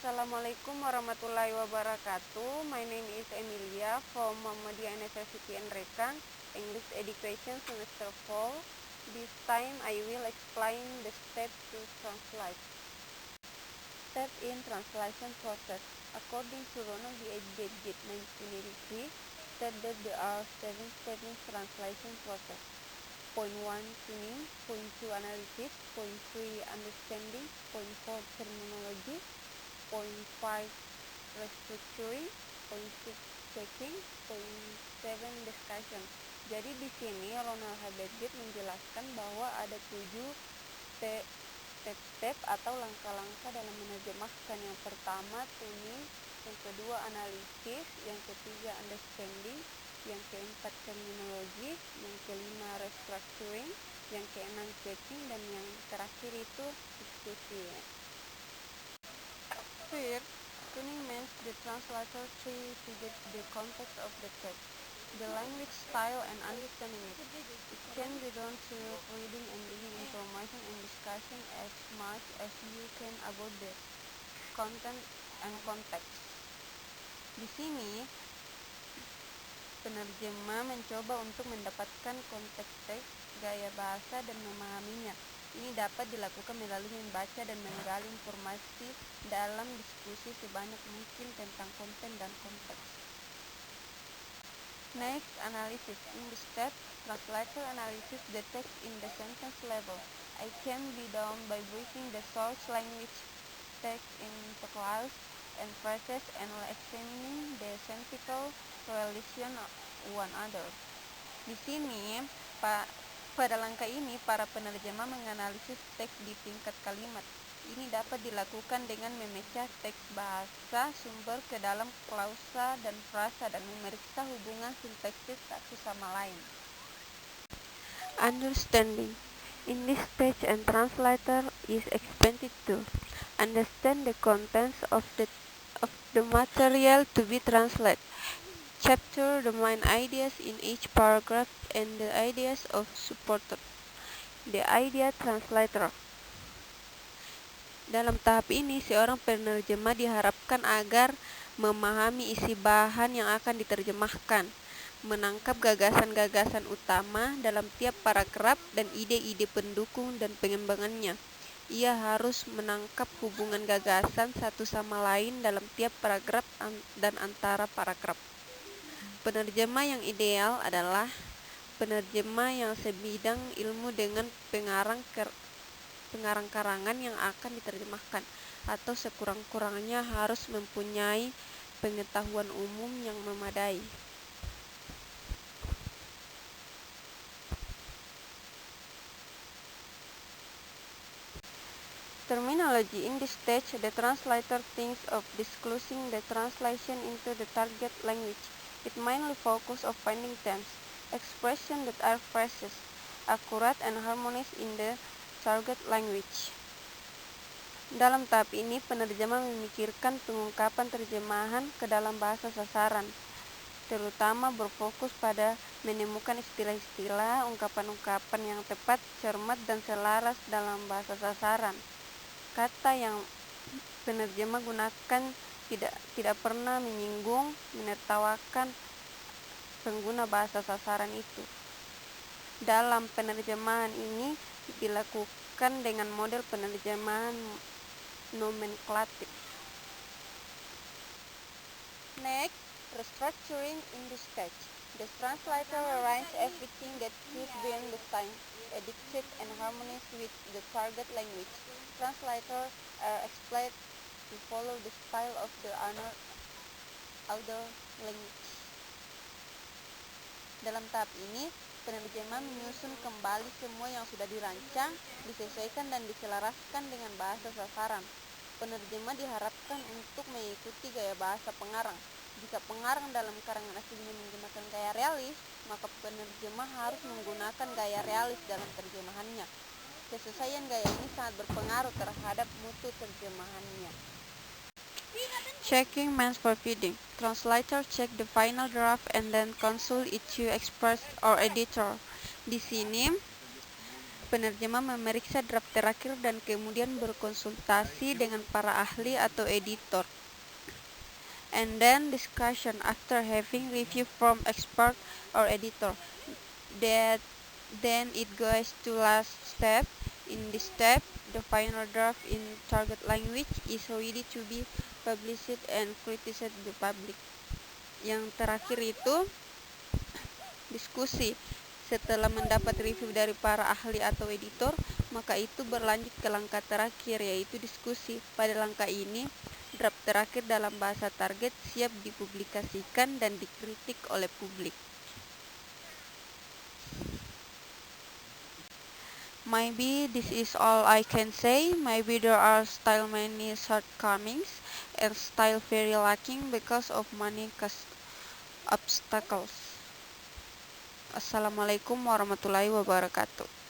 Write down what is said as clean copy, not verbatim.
Assalamualaikum warahmatullahi wabarakatuh. My name is Emilia from Muhammadiyah University Nrekang, English Education Semester 4. This time I will explain the step to translate. Step in translation process. According to Ronald D. Gedgett 1983, state that there are 7 steps in translation process. Point 1, tuning. Point 2, analysis. Point 3, understanding. Point 4, terminology. Point 5, restructuring. Point 6, checking. Point 7, discussion. Jadi di sini Ronald H. Gedgett menjelaskan bahwa ada 7 step-step atau langkah-langkah dalam menerjemahkan. Yang pertama, tuning. Yang kedua, analisis. Yang ketiga, understanding. Yang keempat, terminologi. Yang kelima, restructuring. Yang keenam, checking. Dan yang terakhir itu diskusi. First, tuning means the translator tries to get the context of the text, the language style, and understanding it. It can be done through reading and giving information and discussion as much as you can about the content and context. Di sini, penerjemah mencoba untuk mendapatkan konteks teks, gaya bahasa, dan memahaminya. Ini dapat dilakukan melalui membaca dan menggali informasi dalam diskusi sebanyak mungkin tentang konten dan konteks. Next, analysis. In this step, translator analyzes the text in the sentence level. It can be done by breaking the source language text into clauses and phrases and examining the semantical relation one another. Di sini, pada langkah ini, para penerjemah menganalisis teks di tingkat kalimat. Ini dapat dilakukan dengan memecah teks bahasa sumber ke dalam klausa dan frasa dan memeriksa hubungan sintaksis satu sama lain. Understanding. In this stage, a translator is expected to understand the contents of the material to be translated. Chapter the main ideas in each paragraph and the ideas of supporter. The idea translator. Dalam tahap ini, seorang penerjemah diharapkan agar memahami isi bahan yang akan diterjemahkan, menangkap gagasan-gagasan utama dalam tiap paragraf dan ide-ide pendukung dan pengembangannya. Ia harus menangkap hubungan gagasan satu sama lain dalam tiap paragraf dan antara paragraf. Penerjemah yang ideal adalah penerjemah yang sebidang ilmu dengan pengarang karangan yang akan diterjemahkan, atau sekurang-kurangnya harus mempunyai pengetahuan umum yang memadai. Terminology. In this stage, the translator thinks of disclosing the translation into the target language. It mainly focuses on finding terms, expressions that are precise, accurate, and harmonious in the target language. Dalam tahap ini, penerjemah memikirkan pengungkapan terjemahan ke dalam bahasa sasaran, terutama berfokus pada menemukan istilah-istilah, ungkapan-ungkapan yang tepat, cermat, dan selaras dalam bahasa sasaran. Kata yang penerjemah gunakan tidak pernah menyinggung, menertawakan pengguna bahasa sasaran itu. Dalam penerjemahan ini dilakukan dengan model penerjemahan nomenklatif. Next, restructuring in this stage. The translator arranges everything that should be in the time, adequate and harmonious with the target language. Translators are expected to follow the style of the other language. Dalam tahap ini, penerjemah menyusun kembali semua yang sudah dirancang, disesuaikan dan diselaraskan dengan bahasa sasaran. Penerjemah diharapkan untuk mengikuti gaya bahasa pengarang. Jika pengarang dalam karangan aslinya menggunakan gaya realis, maka penerjemah harus menggunakan gaya realis dalam terjemahannya. Kesesuaian gaya ini sangat berpengaruh terhadap mutu terjemahannya. Checking means proofreading. Translator check the final draft and then consult it to expert or editor. Di sini, Penerjemah memeriksa draft terakhir dan kemudian berkonsultasi dengan para ahli atau editor. And then discussion after having review from expert or editor. Then it goes to last step. In this step, the final draft in target language is ready to be published and criticized the public. Yang terakhir itu diskusi. Setelah mendapat review dari para ahli atau editor, maka itu berlanjut ke langkah terakhir, yaitu diskusi. Pada langkah ini, draft terakhir dalam bahasa target siap dipublikasikan dan dikritik oleh publik. Maybe this is all I can say. Maybe there are still many shortcomings and still very lacking because of many obstacles. Assalamualaikum warahmatullahi wabarakatuh.